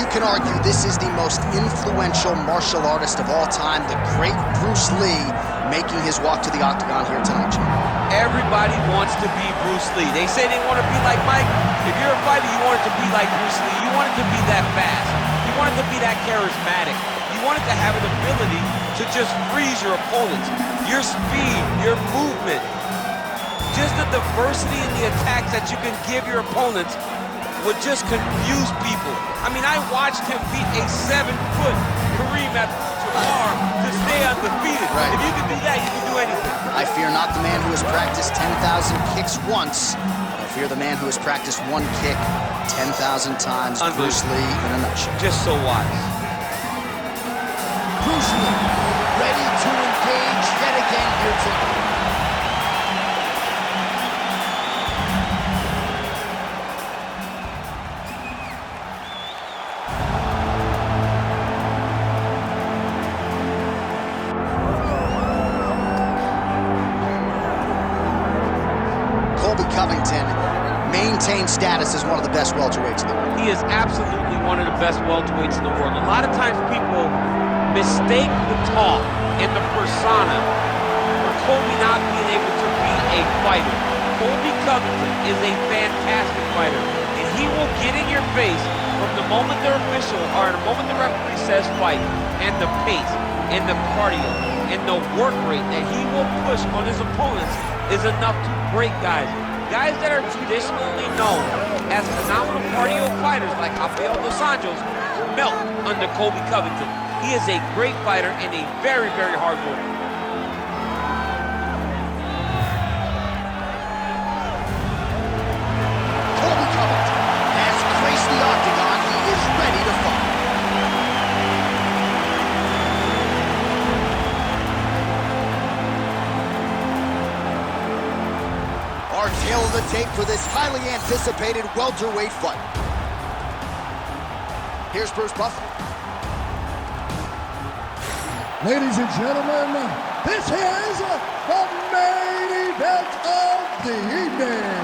can argue this is the most influential martial artist of all time, the great Bruce Lee, making his walk to the octagon here tonight. Everybody wants to be Bruce Lee. They say they want to be like Mike. If you're a fighter, you want it to be like Bruce Lee. You want it to be that fast. You want it to be that charismatic. You want it to have an ability to just freeze your opponents. Your speed, your movement, just the diversity in the attacks that you can give your opponents would just confuse people. I mean, I watched him beat a 7-foot Kareem Abdul-Jabbar to stay undefeated. Right. If you can do that, you can do anything. I fear not the man who has practiced 10,000 kicks once. I fear the man who has practiced one kick 10,000 times. Bruce Lee in a nutshell. Just so wise. Bruce Lee, ready to engage yet again here tonight. Colby Covington maintains status as one of the best welterweights in the world. He is absolutely one of the best welterweights in the world. A lot of times people mistake the talk and the persona for Colby not being able to be a fighter. Colby Covington is a fantastic fighter, and he will get in your face from the moment the official, or the moment the referee says fight, and the pace, and the cardio, and the work rate that he will push on his opponents is enough to break guys. Guys that are traditionally known as phenomenal cardio fighters like Rafael dos Anjos melt under Colby Covington. He is a great fighter and a very, very hard worker. Colby Covington has graced the octagon. He is ready to fight. Our tail of the tape for this highly anticipated welterweight fight. Here's Bruce Buffer. Ladies and gentlemen, this is the main event of the evening.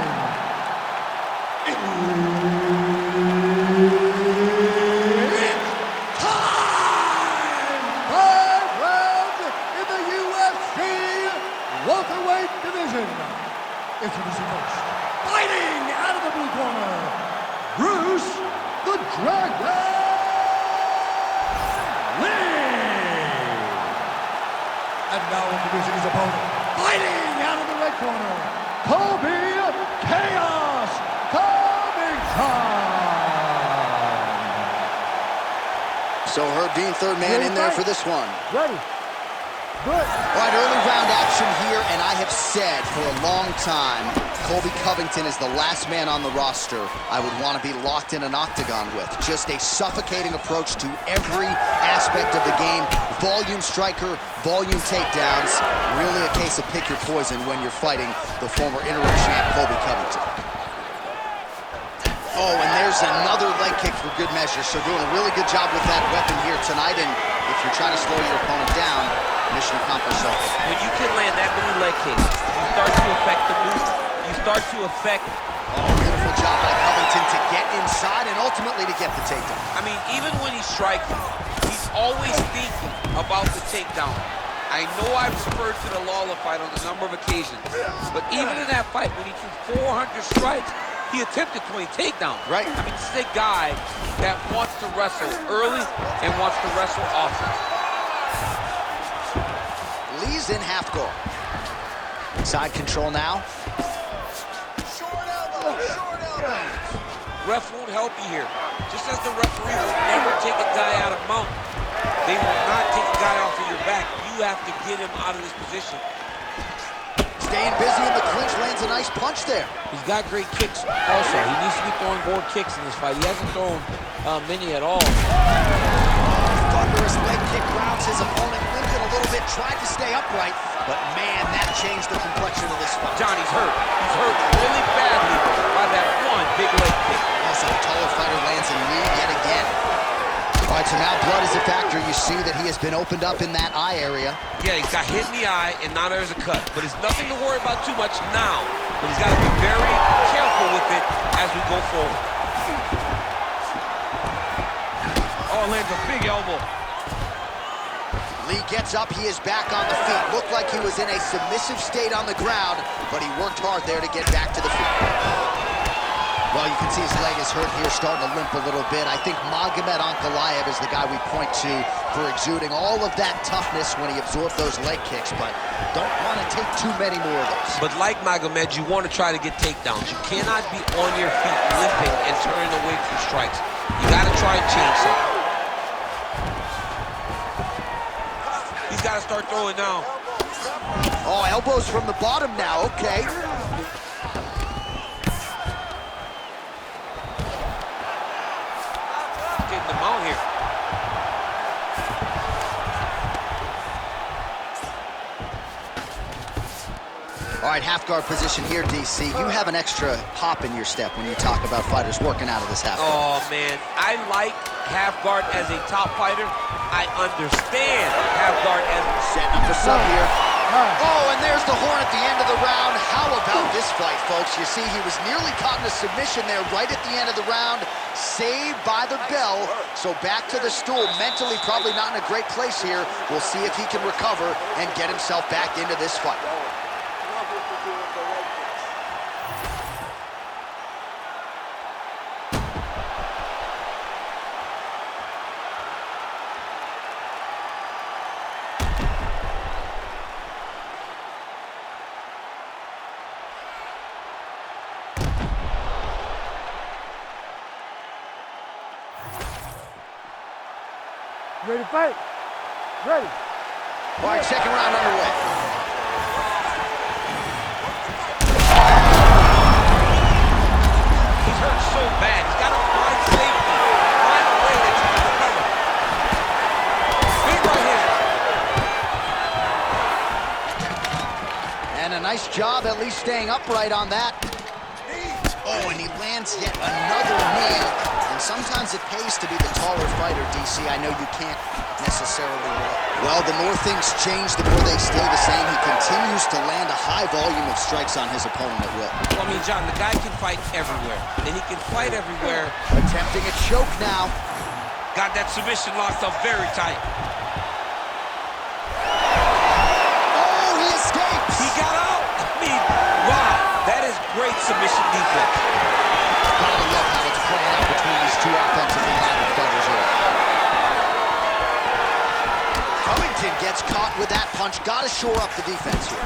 It's time! 5 rounds in the UFC welterweight division. Introducing first, fighting out of the blue corner, Bruce the Dragon Lee. And now introducing his opponent, fighting out of the red corner, Colby Chaos Covington. So Herb Dean, third man in there for this one. Ready. Good. All right, early round action here, and I have said for a long time, Colby Covington is the last man on the roster I would want to be locked in an octagon with. Just a suffocating approach to every aspect of the game. Volume striker, volume takedowns. Really a case of pick your poison when you're fighting the former interim champ, Colby Covington. Oh, and there's another leg kick for good measure. So doing a really good job with that weapon here tonight. And if you're trying to slow your opponent down, mission accomplished. When you can land that many leg kicks, you start to affect the movement. You start to affect... Oh, beautiful job by Covington to get inside and ultimately to get the takedown. I mean, even when he's striking, he's always thinking about the takedown. I know I've referred to the Lawler fight on a number of occasions, but even in that fight, when he threw 400 strikes, he attempted 20 takedowns. Right. I mean, this is a guy that wants to wrestle early and wants to wrestle often. Lee's in half guard. Side control now. Short elbow, short elbow. Ref won't help you here. Just as the referee will never take a guy out of mount, they will not take a guy off of your back. You have to get him out of this position. Staying busy in the clinch, lands a nice punch there. He's got great kicks also. He needs to be throwing more kicks in this fight. He hasn't thrown many at all. Thunderous leg kick grounds his opponent, limped a little bit, tried to stay upright, but man, that changed the complexion of this fight. Johnny's hurt. He's hurt really badly by that one big leg kick. Also, the taller fighter lands a knee yet again. All right, so now blood is a factor. You see that he has been opened up in that eye area. Yeah, he got hit in the eye, and now there's a cut. But it's nothing to worry about too much now. But he's got to be very careful with it as we go forward. lands a big elbow. Lee gets up, he is back on the feet. Looked like he was in a submissive state on the ground, but he worked hard there to get back to the feet. Well, you can see his leg is hurt here, starting to limp a little bit. I think Magomed Ankalaev is the guy we point to for exuding all of that toughness when he absorbed those leg kicks, but don't want to take too many more of those. But like Magomed, you want to try to get takedowns. You cannot be on your feet limping and turning away from strikes. You got to try and change something. He's got to start throwing now. Oh, elbows from the bottom now, okay. Getting the mount here. All right, half guard position here, DC. You have an extra hop in your step when you talk about fighters working out of this half guard. Oh, man. I like half guard as a top fighter. I understand half guard as setting up the sub here. Oh, and there's the horn at the end of the round. How about this fight, folks? You see, he was nearly caught in a submission there right at the end of the round. Saved by the bell. So back to the stool. Mentally probably not in a great place here. We'll see if he can recover and get himself back into this fight. Ready to fight? Ready. All right, second round underway. he's hurt so bad. He's got to find safety. Find a way that you can recover. Big right hand. And a nice job at least staying upright on that. Oh, and he lands yet another knee. And sometimes it pays to be the taller fighter, DC. I know you can't necessarily... Well, the more things change, the more they stay the same. He continues to land a high volume of strikes on his opponent at will. Well, I mean, John, the guy can fight everywhere. And he can fight everywhere. Attempting a choke now. Got that submission locked up very tight. Oh, he escapes! He got out! I mean, wow. That is great submission defense. Gotta love how it's playing out between these two offensively minded fighters here. Covington gets caught with that punch. Gotta shore up the defense here.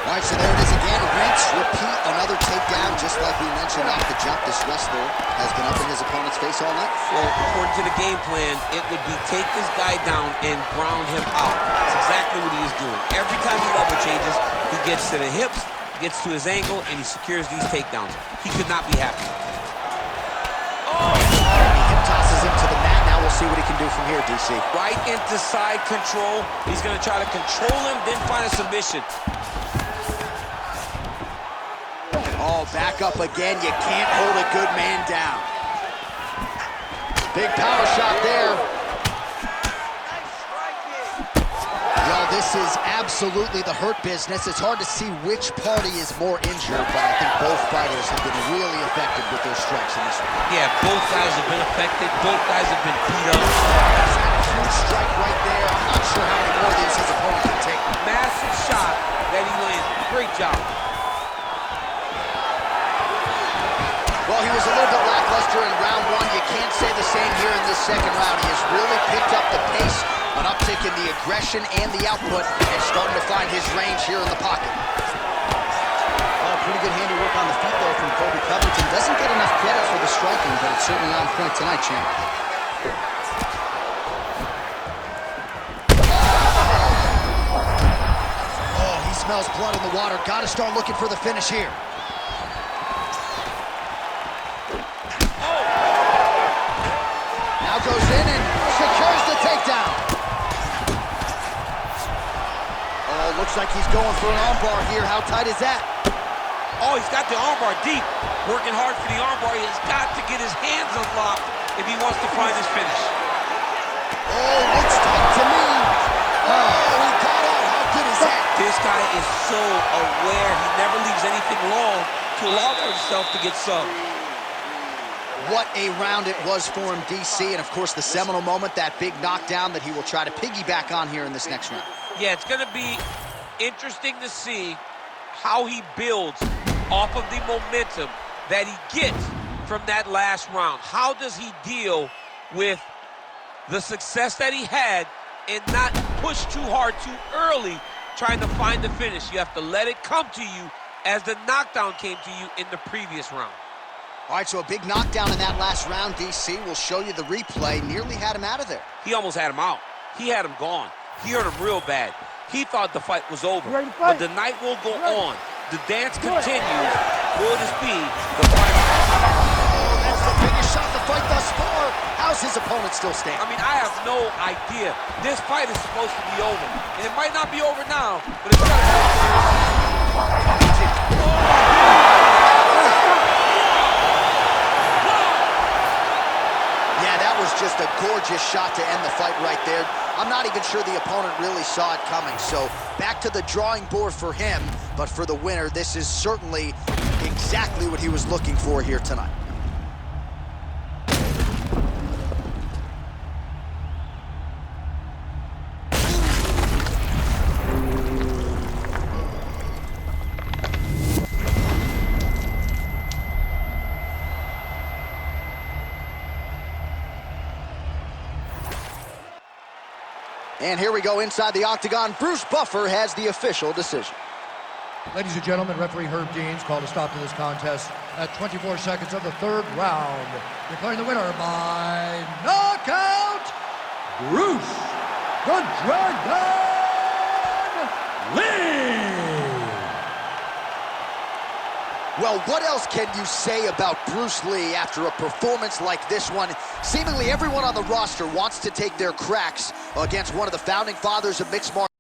All right, so there it is again. Rinse, repeat, another takedown. Just like we mentioned off the jump, this wrestler has been up in his opponent's face all night. Well, according to the game plan, it would be take this guy down and ground him out. That's exactly what he is doing. Every time he level changes, he gets to the hips, gets to his ankle, and he secures these takedowns. He could not be happy. Oh! He hip tosses him to the mat. Now we'll see what he can do from here, DC. Right into side control. He's going to try to control him, then find a submission. Oh, back up again. You can't hold a good man down. Big power shot there. Well, this is absolutely the hurt business. It's hard to see which party is more injured, but I think both fighters have been really affected with their strikes in this one. Yeah, both guys have been affected. Both guys have been beat up. That's a huge strike right there. I'm not sure how many more of these his opponent can take. Massive shot that he landed. Great job. Well, he was a little bit lackluster in round one. You can't say the same here in this second round. He has really picked up the pace, an uptick in the aggression and the output, and starting to find his range here in the pocket. Oh, pretty good handiwork on the feet there from Colby Covington. Doesn't get enough credit for the striking, but it's certainly on point tonight, champ. Oh, he smells blood in the water. Got to start looking for the finish here. Goes in and secures the takedown. Oh, looks like he's going for an armbar here. How tight is that? Oh, he's got the armbar deep. Working hard for the armbar. He has got to get his hands unlocked if he wants to find his finish. Oh, looks tight to me. Oh, he got out. How good is that? This guy is so aware. He never leaves anything long to allow for himself to get subbed. What a round it was for him, DC, and of course the seminal moment, that big knockdown that he will try to piggyback on here in this next round. Yeah, it's gonna be interesting to see how he builds off of the momentum that he gets from that last round. How does he deal with the success that he had and not push too hard too early trying to find the finish? You have to let it come to you as the knockdown came to you in the previous round. All right, so a big knockdown in that last round, DC. We'll show you the replay. Nearly had him out of there. He almost had him out. He had him gone. He hurt him real bad. He thought the fight was over. But the night will go on. The dance continues. Will this be the fight? That's the biggest shot the fight thus far. How's his opponent still standing? I mean, I have no idea. This fight is supposed to be over. And it might not be over now, but it's got to be over. Yeah, that was just a gorgeous shot to end the fight right there. I'm not even sure the opponent really saw it coming. So back to the drawing board for him. But for the winner, this is certainly exactly what he was looking for here tonight. And here we go inside the octagon. Bruce Buffer has the official decision. Ladies and gentlemen, referee Herb Deans called a stop to this contest at 24 seconds of the third round. Declaring the winner by knockout, Bruce the Dragon Lee. Well, what else can you say about Bruce Lee after a performance like this one? Seemingly everyone on the roster wants to take their cracks against one of the founding fathers of mixed martial arts.